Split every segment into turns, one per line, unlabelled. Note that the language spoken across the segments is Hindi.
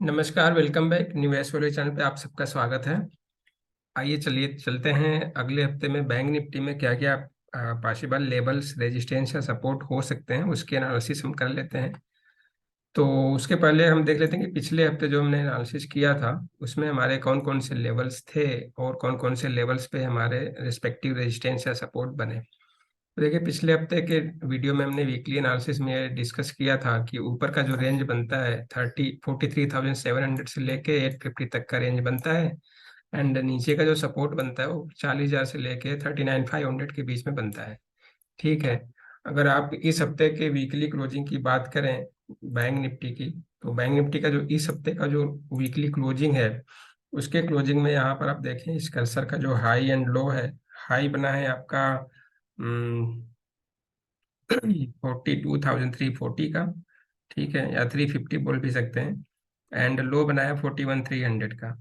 नमस्कार, वेलकम बैक। निवेश वाले चैनल पे आप सबका स्वागत है। आइए चलिए चलते हैं अगले हफ्ते में बैंक निफ्टी में क्या क्या पॉसिबल लेवल्स, रेजिस्टेंस या सपोर्ट हो सकते हैं, उसके एनालिसिस हम कर लेते हैं। तो उसके पहले हम देख लेते हैं कि पिछले हफ्ते जो हमने एनालिसिस किया था उसमें हमारे कौन कौन से लेवल्स थे और कौन कौन से लेवल्स पे हमारे रिस्पेक्टिव रेजिस्टेंस या सपोर्ट बने। तो देखिए, पिछले हफ्ते के वीडियो में हमने वीकली एनालिसिस में डिस्कस किया था कि ऊपर का जो रेंज बनता है 43,700 से लेके 850 तक का रेंज बनता है। एंड नीचे का जो सपोर्ट बनता है वो 40,000 से लेके 39,500 के बीच में बनता है। ठीक है। अगर आप इस हफ्ते के वीकली क्लोजिंग की बात करें बैंक निफ्टी की, तो बैंक निफ्टी का जो इस हफ्ते का जो वीकली क्लोजिंग है उसके क्लोजिंग में यहाँ पर आप देखें इस कर्सर का जो हाई एंड लो है। हाई बना है आपका 42,340 का। ठीक है, या 350 बोल भी सकते हैं। एंड लो बनाया 41,300 का।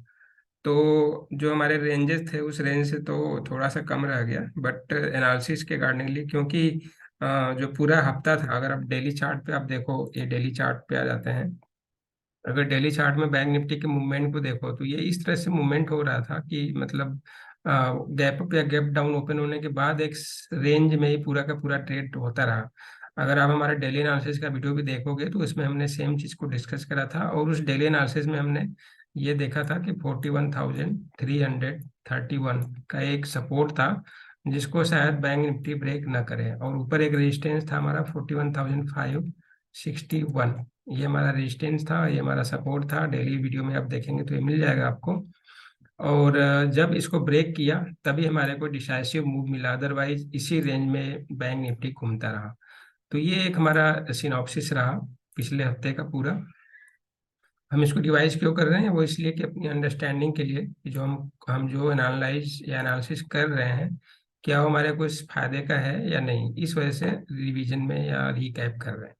तो जो हमारे रेंजेस थे उस रेंज से तो थोड़ा सा कम रह गया, बट एनालिसिस के अकॉर्डिंगली, क्योंकि जो पूरा हफ्ता था, अगर आप डेली चार्ट पे आप देखो, ये डेली चार्ट पे आ जाते हैं। अगर डेली चार्ट में बैंक निफ्टी के मूवमेंट को देखो तो ये इस तरह से मूवमेंट हो रहा था कि मतलब गैप अप या गैप डाउन ओपन होने के बाद एक रेंज में ही पूरा का पूरा ट्रेड होता रहा। अगर आप हमारे डेली एनालिसिस का वीडियो भी देखोगे तो उसमें हमने सेम चीज को डिस्कस करा था, और उस डेली एनालिसिस में हमने ये देखा था कि 41,331 का एक सपोर्ट था जिसको शायद बैंक निफ्टी ब्रेक ना करे, और ऊपर एक रेजिस्टेंस था हमारा 41,561। ये हमारा रेजिस्टेंस था, ये हमारा सपोर्ट था। डेली वीडियो में आप देखेंगे तो ये मिल जाएगा आपको। और जब इसको ब्रेक किया तभी हमारे को डिसाइसिव मूव मिला, अदरवाइज इसी रेंज में बैंक निफ्टी घूमता रहा। तो ये एक हमारा सिनॉप्सिस रहा पिछले हफ्ते का पूरा। हम इसको डिवाइस क्यों कर रहे हैं, वो इसलिए कि अपनी अंडरस्टैंडिंग के लिए कि जो हम जो एनालाइज या एनालिसिस कर रहे हैं क्या वो हमारे को इस फायदे का है या नहीं, इस वजह से रिवीजन में या रिकैप कर रहे हैं।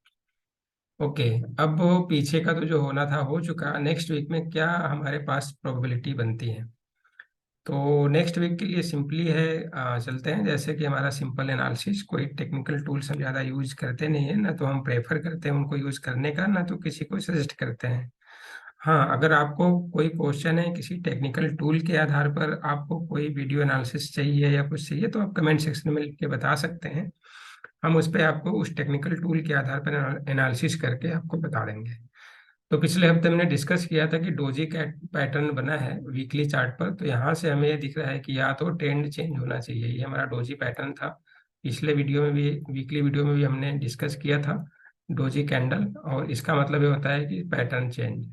ओके। अब वो पीछे का तो जो होना था हो चुका। नेक्स्ट वीक में क्या हमारे पास प्रोबेबिलिटी बनती है? तो नेक्स्ट वीक के लिए सिंपली है, चलते हैं जैसे कि हमारा सिंपल एनालिसिस। कोई टेक्निकल टूल्स हम ज़्यादा यूज करते नहीं है, ना तो हम प्रेफर करते हैं उनको यूज करने का, ना तो किसी को सजेस्ट करते हैं। हाँ, अगर आपको कोई क्वेश्चन है किसी टेक्निकल टूल के आधार पर, आपको कोई वीडियो एनालिसिस चाहिए या कुछ चाहिए, तो आप कमेंट सेक्शन में लिख के बता सकते हैं। हम उस पर आपको उस टेक्निकल टूल के आधार पर एनालिसिस करके आपको बता देंगे। तो पिछले हफ्ते हमने डिस्कस किया था कि डोजी कैट पैटर्न बना है वीकली चार्ट पर, तो यहाँ से हमें ये दिख रहा है कि या तो ट्रेंड चेंज होना चाहिए। ये हमारा डोजी पैटर्न था। पिछले वीडियो में भी, वीकली वीडियो में भी हमने डिस्कस किया था डोजी कैंडल, और इसका मतलब ये होता है कि पैटर्न चेंज।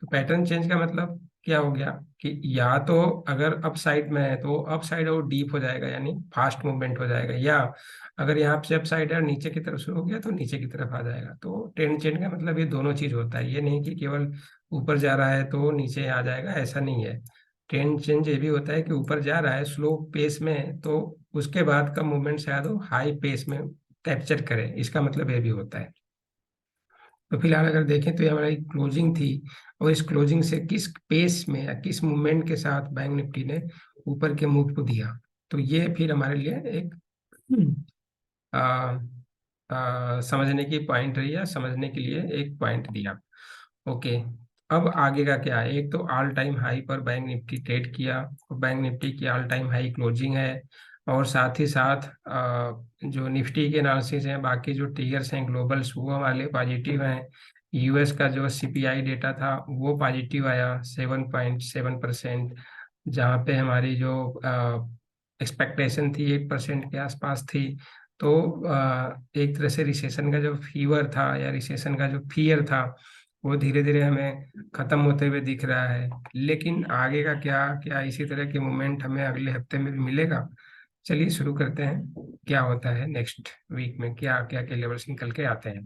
तो पैटर्न चेंज का मतलब क्या हो गया कि या तो अगर अप साइड में है तो अप साइड और डीप हो जाएगा, यानी फास्ट मूवमेंट हो जाएगा, या अगर यहाँ से अप साइड है और नीचे की तरफ शुरू हो गया तो नीचे की तरफ आ जाएगा। तो ट्रेंड चेंज का मतलब ये दोनों चीज होता है, ये नहीं कि केवल ऊपर जा रहा है तो नीचे आ जाएगा, ऐसा नहीं है। ट्रेंड चेंज ये भी होता है कि ऊपर जा रहा है स्लो पेस में, तो उसके बाद का मूवमेंट शायद वो हाई पेस में कैप्चर करे, इसका मतलब ये भी होता है। तो फिलहाल अगर देखें तो ये हमारी क्लोजिंग थी, और इस क्लोजिंग से किस पेस में या किस मूवमेंट के साथ बैंक निफ्टी ने ऊपर के मूव को दिया, तो ये फिर हमारे लिए एक आ, समझने की पॉइंट रही है, समझने के लिए एक पॉइंट दिया। ओके। अब आगे का क्या है? एक तो ऑल टाइम हाई पर बैंक निफ्टी ट्रेड किया, और बैंक निफ्टी की ऑल टाइम हाई क्लोजिंग है। और साथ ही साथ जो निफ्टी के एनालिसिस हैं, बाकी जो टिगर्स हैं ग्लोबल्स, वो वाले पॉजिटिव हैं। यूएस का जो सीपीआई डेटा था वो पॉजिटिव आया 7.7%, जहाँ पे हमारी जो एक्सपेक्टेशन थी 8% के आसपास थी। तो एक तरह से रिसेशन का जो फीवर था या रिसेशन का जो फियर था वो धीरे धीरे हमें खत्म होते हुए दिख रहा है। लेकिन आगे का क्या, क्या इसी तरह के मोमेंट हमें अगले हफ्ते में भी मिलेगा? चलिए शुरू करते हैं, क्या होता है नेक्स्ट वीक में, क्या क्या के लेवल्स निकल के आते हैं।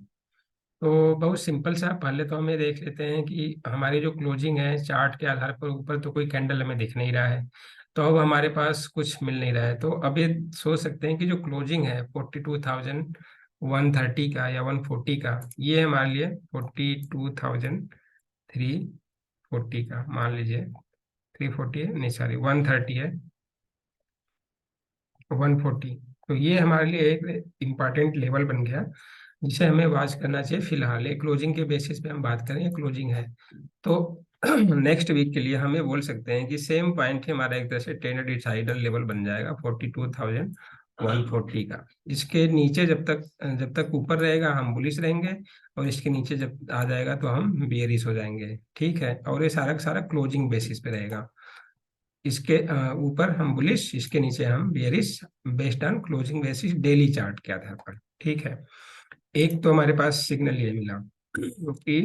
तो बहुत सिंपल सा, पहले तो हम ये देख लेते हैं कि हमारी जो क्लोजिंग है चार्ट के आधार पर, ऊपर तो कोई कैंडल हमें दिख नहीं रहा है, तो अब हमारे पास कुछ मिल नहीं रहा है। तो अब ये सोच सकते हैं कि जो क्लोजिंग है 42,130 का या 140 का, ये हमारे लिए 42,340 का मान लीजिए, 340 है नहीं, सॉरी 130 है, 140। तो ये हमारे लिए एक इम्पॉर्टेंट लेवल बन गया। जिसे हमें वॉच करना चाहिए फिलहाल। ये क्लोजिंग के बेसिस पे हम बात करें, क्लोजिंग है तो नेक्स्ट वीक के लिए हमें बोल सकते हैं कि सेम पॉइंट ही हमारा एक तरह से ट्रेंड डिसाइडर लेवल बन जाएगा 42,140 का। इसके नीचे जब तक ऊपर रहेगा हम बुलिश रहेंगे, और इसके नीचे जब आ जाएगा तो हम बेयरिश हो जाएंगे। ठीक है, और ये सारा का सारा क्लोजिंग बेसिस पे रहेगा। इसके ऊपर हम बुलिश, इसके नीचे हम bearish, based on closing basis daily chart के आधार पर। ठीक है, एक तो हमारे पास सिग्नल ये मिला कि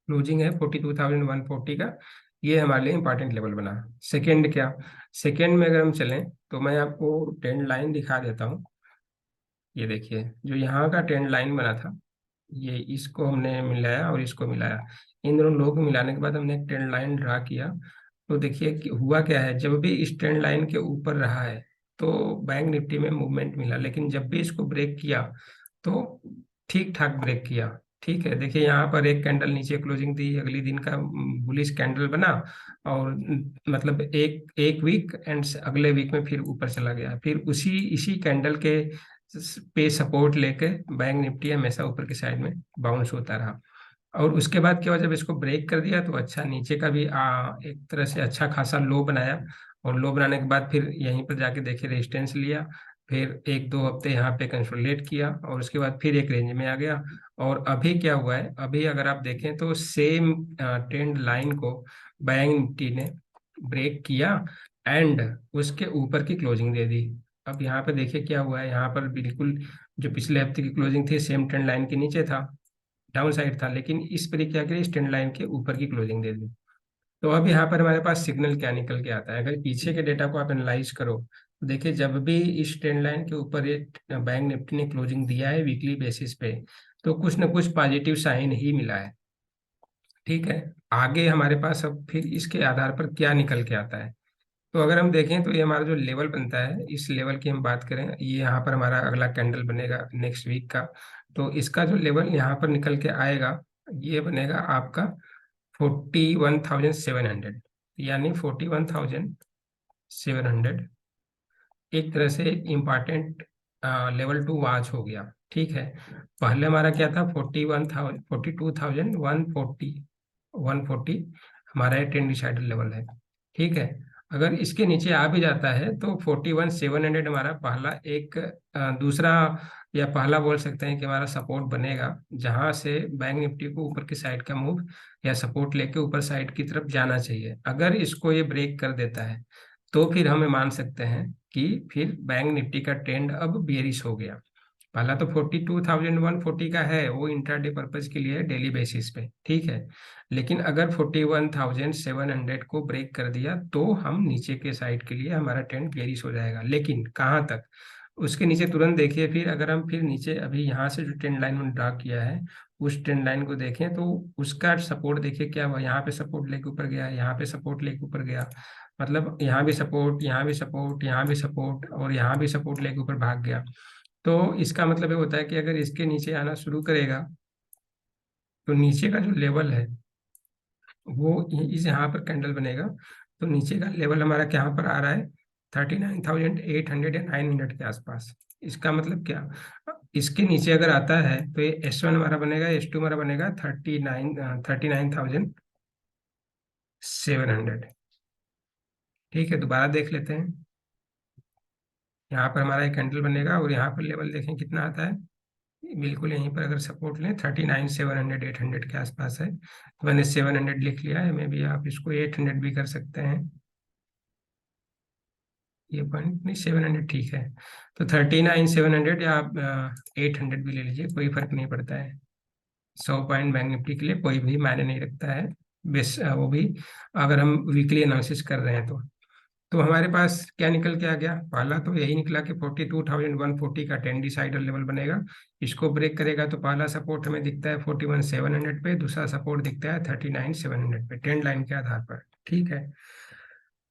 क्लोजिंग है 42,140 का, ये हमारे लिए इंपॉर्टेंट लेवल बना। सेकंड क्या, सेकंड में अगर हम चलें तो मैं आपको ट्रेंड लाइन दिखा देता हूँ। ये देखिए, जो यहाँ का ट्रेंड लाइन बना था, ये इसको हमने मिलाया और इसको मिलाया, इन दोनों लोगों को मिलाने के बाद हमने एक ट्रेंड लाइन ड्रा किया। तो देखिए कि हुआ क्या है, जब भी इस ट्रेंड लाइन के ऊपर रहा है तो बैंक निफ्टी में मूवमेंट मिला, लेकिन जब भी इसको ब्रेक किया तो ठीक ठाक ब्रेक किया। ठीक है, देखिए यहाँ पर एक कैंडल नीचे क्लोजिंग थी, अगली दिन का बुलिश कैंडल बना, और मतलब एक एक वीक एंड अगले वीक में फिर ऊपर चला गया, फिर उसी इसी कैंडल के पे सपोर्ट लेके बैंक निफ्टी हमेशा ऊपर की साइड में बाउंस होता रहा। और उसके बाद क्या हुआ, जब इसको ब्रेक कर दिया तो अच्छा नीचे का भी एक तरह से अच्छा खासा लो बनाया, और लो बनाने के बाद फिर यहीं पर जाके देखे रेजिस्टेंस लिया, फिर एक दो हफ्ते यहाँ पे कंसोलिडेट किया, और उसके बाद फिर एक रेंज में आ गया। और अभी क्या हुआ है, अभी अगर आप देखें तो सेम ट्रेंड लाइन को बैंक निफ्टी ने ब्रेक किया एंड उसके ऊपर की क्लोजिंग दे दी। अब यहाँ पे देखिए क्या हुआ है, यहाँ पर बिल्कुल जो पिछले हफ्ते की क्लोजिंग थी सेम ट्रेंड लाइन के नीचे था, डाउन साइड था, लेकिन इस पर क्या करें, इस ट्रेंड लाइन के ऊपर की क्लोजिंग दे दी। तो अब यहाँ पर हमारे पास सिग्नल क्या निकल के आता है, अगर पीछे के डेटा को आप एनालाइज करो तो देखिए, जब भी इस ट्रेंड लाइन के ऊपर ये बैंक निफ्टी ने क्लोजिंग दिया है वीकली बेसिस पे, तो कुछ ना कुछ पॉजिटिव साइन ही मिला है। ठीक है, आगे हमारे पास अब फिर इसके आधार पर क्या निकल के आता है, तो अगर हम देखें तो ये हमारा जो लेवल बनता है, इस लेवल की हम बात करें, ये यहाँ पर हमारा अगला कैंडल बनेगा नेक्स्ट वीक का, तो इसका जो लेवल यहाँ पर निकल के आएगा, ये बनेगा आपका 41,700, यानी 41,700 एक तरह से एक इम्पॉर्टेंट लेवल टू वॉच हो गया। ठीक है, पहले हमारा क्या था, 41,140 हमारा ये ट्रेंड डिसाइडर लेवल है। ठीक है, अगर इसके नीचे आ भी जाता है तो 41,700 हमारा पहला एक दूसरा, या पहला बोल सकते हैं कि हमारा सपोर्ट बनेगा, जहां से बैंक निफ्टी को ऊपर की साइड का मूव या सपोर्ट लेके ऊपर साइड की तरफ जाना चाहिए। अगर इसको ये ब्रेक कर देता है तो फिर हमें मान सकते हैं कि फिर बैंक निफ्टी का ट्रेंड अब बेरिश हो गया। पहला तो 42,140 का है, वो इंट्राडे पर्पज के लिए डेली बेसिस पे। ठीक है, लेकिन अगर 41,700 को ब्रेक कर दिया तो हम नीचे के साइड के लिए हमारा ट्रेंड बेरिश हो जाएगा, लेकिन कहाँ तक, उसके नीचे तुरंत देखिए, फिर अगर हम फिर नीचे अभी यहाँ से जो ट्रेंड लाइन में ड्रा किया है उस ट्रेंड लाइन को देखें तो उसका सपोर्ट देखिए क्या हुआ, यहाँ पे सपोर्ट लेके ऊपर गया, यहाँ पे सपोर्ट लेके ऊपर गया, मतलब यहाँ भी सपोर्ट, यहाँ भी सपोर्ट, यहाँ भी सपोर्ट, और यहाँ भी सपोर्ट लेके ऊपर भाग गया। तो इसका मतलब ये होता है कि अगर इसके नीचे आना शुरू करेगा तो नीचे का जो लेवल है वो इस यहाँ पर कैंडल बनेगा, तो नीचे का लेवल हमारा क्या यहाँ पर आ रहा है, 39,800 या 900 के आसपास। इसका मतलब क्या, इसके नीचे अगर आता है तो ये S1 हमारा बनेगा, S2 हमारा बनेगा 39,700। ठीक है, दोबारा देख लेते हैं, यहाँ पर हमारा एक कैंडल बनेगा और यहाँ पर लेवल देखें कितना आता है, बिल्कुल यहीं पर अगर सपोर्ट लें 39,700 800 के आसपास है, तो मैंने 700 लिख लिया है, मे भी आप इसको 800 भी कर सकते हैं, ये पॉइंट नहीं 700 ठीक है, तो 39,700 या आप 800 भी ले लीजिए, कोई फर्क नहीं पड़ता है। 100 पॉइंट बैंक निफ्टी के लिए कोई भी मायने नहीं रखता है, बेस वो भी अगर हम वीकली एनालिसिस कर रहे हैं तो हमारे पास क्या निकल के आ गया, पहला तो यही निकला कि 42,140 का टेन डिसाइडर लेवल बनेगा, इसको ब्रेक करेगा तो पहला सपोर्ट हमें दिखता है 41,700 पे, दूसरा सपोर्ट दिखता है 39,700 पे ट्रेंड लाइन के आधार पर। ठीक है,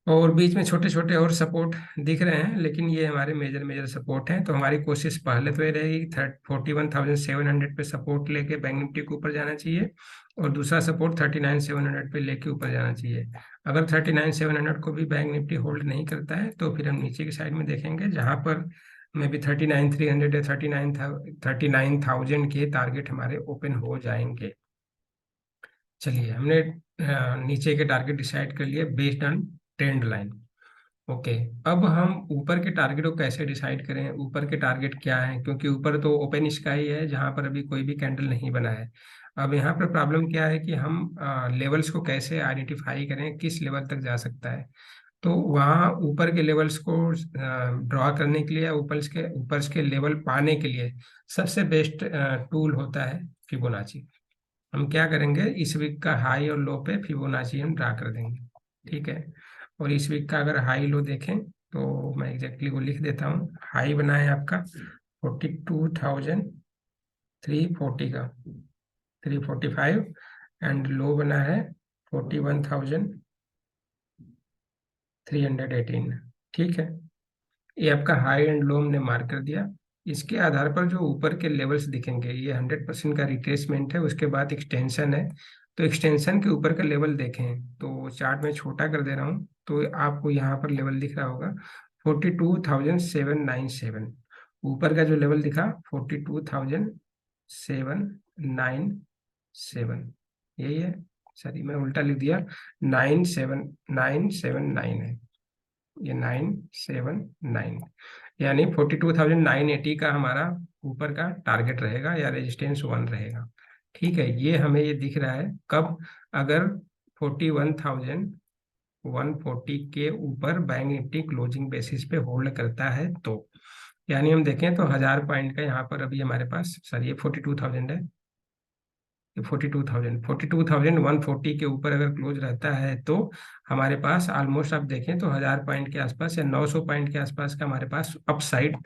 और बीच में छोटे छोटे और सपोर्ट दिख रहे हैं, लेकिन ये हमारे मेजर मेजर सपोर्ट हैं, तो हमारी कोशिश पहले तो ये रहेगी 41,700 पे सपोर्ट लेके बैंक निफ्टी को ऊपर जाना चाहिए, और दूसरा सपोर्ट 39,700 पे लेके ऊपर जाना चाहिए। अगर 39,700 को भी बैंक निफ्टी होल्ड नहीं करता है तो फिर हम नीचे की साइड में देखेंगे, जहां पर में भी 39,300 या 39,000 के टारगेट हमारे ओपन हो जाएंगे। चलिए, हमने नीचे के टारगेट डिसाइड कर लिए based on trend line. Okay, अब हम ऊपर के टारगेट को कैसे डिसाइड करें, ऊपर के टारगेट क्या है, क्योंकि ऊपर तो ओपन स्काई है जहां पर अभी कोई भी कैंडल नहीं बना है। अब यहाँ पर प्रॉब्लम क्या है कि हम लेवल्स को कैसे आइडेंटिफाई करें, किस लेवल तक जा सकता है। तो वहाँ ऊपर के लेवल्स को ड्रॉ करने के लिए, ऊपर के लेवल पाने के लिए सबसे बेस्ट टूल होता है फिबोनाची। हम क्या करेंगे, इस वीक का हाई और लो पे फिबोनाची हम ड्रा कर देंगे। ठीक है, और इस वीक का अगर हाई लो देखें तो मैं एग्जैक्टली वो लिख देता हूँ। हाई बना है आपका 42,340 का, 345, एंड लो बना है 41,318। ठीक है, ये आपका हाई एंड लो हमने मार्क कर दिया। इसके आधार पर जो ऊपर के लेवल्स दिखेंगे, ये 100% का रिट्रेसमेंट है, उसके बाद एक्सटेंशन है। तो एक्सटेंशन के ऊपर का लेवल देखें तो चार्ट में छोटा कर दे रहा हूँ, तो आपको यहाँ पर लेवल दिख रहा होगा 42,797। ऊपर का जो लेवल दिखा 42,797, यही है। सॉरी, मैं उल्टा लिख दिया, 9,7,979 है, ये 979, यानी 42,980 का हमारा ऊपर का टारगेट रहेगा या रेजिस्टेंस 1 रहेगा। ठीक है, ये हमें ये दिख रहा है कब, अगर 41,140 के ऊपर बैंक निफ्टी क्लोजिंग बेसिस पे होल्ड करता है तो, यानी हम देखें तो 1000 पॉइंट का यहाँ पर अभी हमारे पास, सॉरी ये 42,000 है, ये 42,140 के ऊपर अगर क्लोज रहता है तो हमारे पास ऑलमोस्ट आप देखें तो 1000 पॉइंट के आसपास या 900 पॉइंट के आसपास का हमारे पास अपसाइड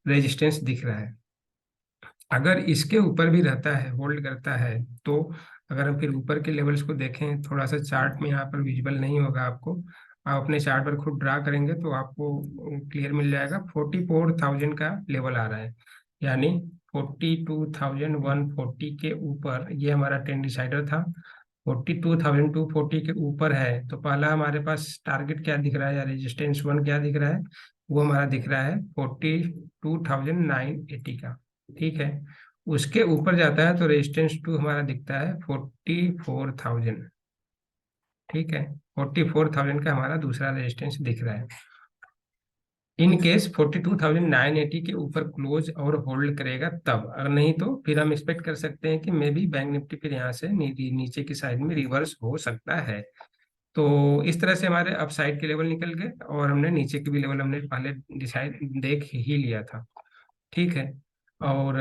रेजिस्टेंस दिख रहा है। अगर इसके ऊपर भी रहता है, होल्ड करता है, तो अगर हम फिर ऊपर के लेवल्स को देखें, थोड़ा सा चार्ट में यहाँ पर विजिबल नहीं होगा आपको, आप अपने चार्ट पर खुद ड्रा करेंगे तो आपको क्लियर मिल जाएगा। 44,000 का लेवल आ रहा है, यानी 42,140 के ऊपर ये हमारा ट्रेंड डिसाइडर था। 42,240 के ऊपर है तो पहला हमारे पास टारगेट क्या दिख रहा है या रेजिस्टेंस 1 क्या दिख रहा है, वो हमारा दिख रहा है 42,980 का। ठीक है, उसके ऊपर जाता है तो रेजिस्टेंस 2 हमारा दिखता है 44,000। ठीक है, 44,000 का हमारा दूसरा रेजिस्टेंस दिख रहा है। इन केस 42,980 के ऊपर क्लोज और होल्ड करेगा तब, अगर नहीं तो फिर हम एक्सपेक्ट कर सकते हैं कि मे बी बैंक निफ्टी फिर यहाँ से नीचे की साइड में रिवर्स हो सकता है। तो इस तरह से हमारे अप साइड के लेवल निकल गए और हमने नीचे के भी लेवल हमने पहले डिसाइड देख ही लिया था। ठीक है, और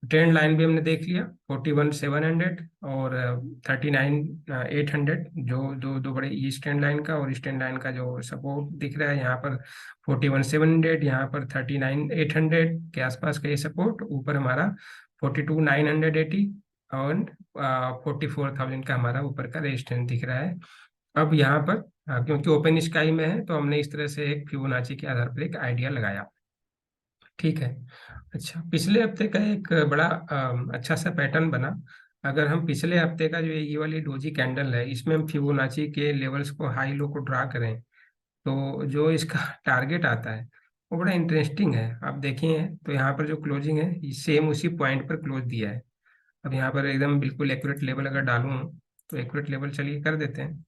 ट्रेंड लाइन भी हमने देख लिया 41,700 और 39,800, जो दो दो बड़े ईस्ट ट्रेंड लाइन का और ईस्ट ट्रेंड लाइन का जो सपोर्ट दिख रहा है यहाँ पर 41,700, यहाँ पर 39,800 के आसपास का ये सपोर्ट, ऊपर हमारा 42,980 और 44,000 का हमारा ऊपर का रेजिस्टेंस दिख रहा है। अब यहाँ पर क्योंकि ओपन स्काई में है तो हमने इस तरह से एक फिबोनाची के आधार पर एक आइडिया लगाया। ठीक है, अच्छा, पिछले हफ्ते का एक बड़ा अच्छा सा पैटर्न बना। अगर हम पिछले हफ्ते का जो ये वाली डोजी कैंडल है, इसमें हम फिबोनाची के लेवल्स को, हाई लो को ड्रा करें तो जो इसका टारगेट आता है वो बड़ा इंटरेस्टिंग है। आप देखिए तो यहाँ पर जो क्लोजिंग है सेम उसी पॉइंट पर क्लोज दिया है। अब यहाँ पर एकदम बिल्कुल एक्यूरेट लेवल अगर डालूं तो एक्यूरेट लेवल चलिए कर देते हैं।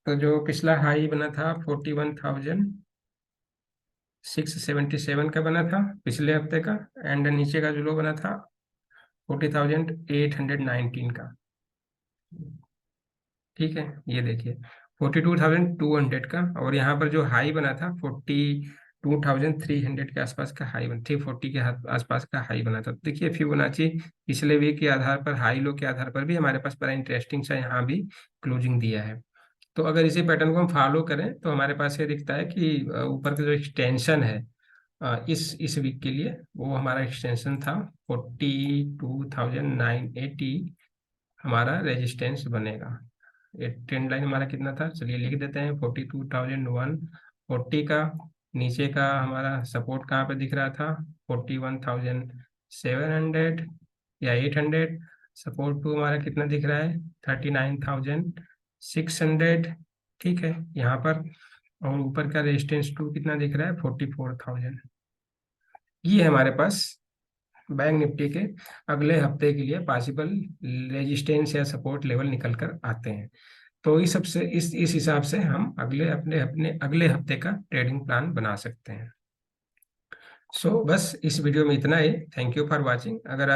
तो जो पिछला हाई बना था 41,677 का बना था पिछले हफ्ते का, एंड नीचे का जो लो बना था 40,819 का। ठीक है, ये देखिए 42,200 का, और यहाँ पर जो हाई बना था 42,300 के आसपास का हाई बना, 340 के आसपास का हाई बना था। तो देखिए फिबोनाची पिछले वीक के आधार पर, हाई लो के आधार पर भी हमारे पास बड़ा इंटरेस्टिंग सा यहाँ भी क्लोजिंग दिया है। तो अगर इसी पैटर्न को हम फॉलो करें तो हमारे पास ये दिखता है कि ऊपर का जो एक्सटेंशन है इस वीक के लिए, वो हमारा एक्सटेंशन था 42,980 हमारा रेजिस्टेंस बनेगा। ये ट्रेंड लाइन हमारा कितना था, चलिए लिख देते हैं 42,140 का। नीचे का हमारा सपोर्ट कहाँ पे दिख रहा था 41,700 या 800। सपोर्ट टू हमारा कितना दिख रहा है 39,600। ठीक है यहाँ पर, और ऊपर का रेजिस्टेंस टू कितना दिख रहा है 44,000। ये हमारे पास बैंक निफ्टी के अगले हफ्ते के लिए पॉसिबल रेजिस्टेंस या सपोर्ट लेवल निकल कर आते हैं। तो इस सबसे इस हिसाब से हम अगले अपने अपने अगले हफ्ते का ट्रेडिंग प्लान बना सकते हैं। बस इस वीडियो में इतना ही। Thank you for watching. अगर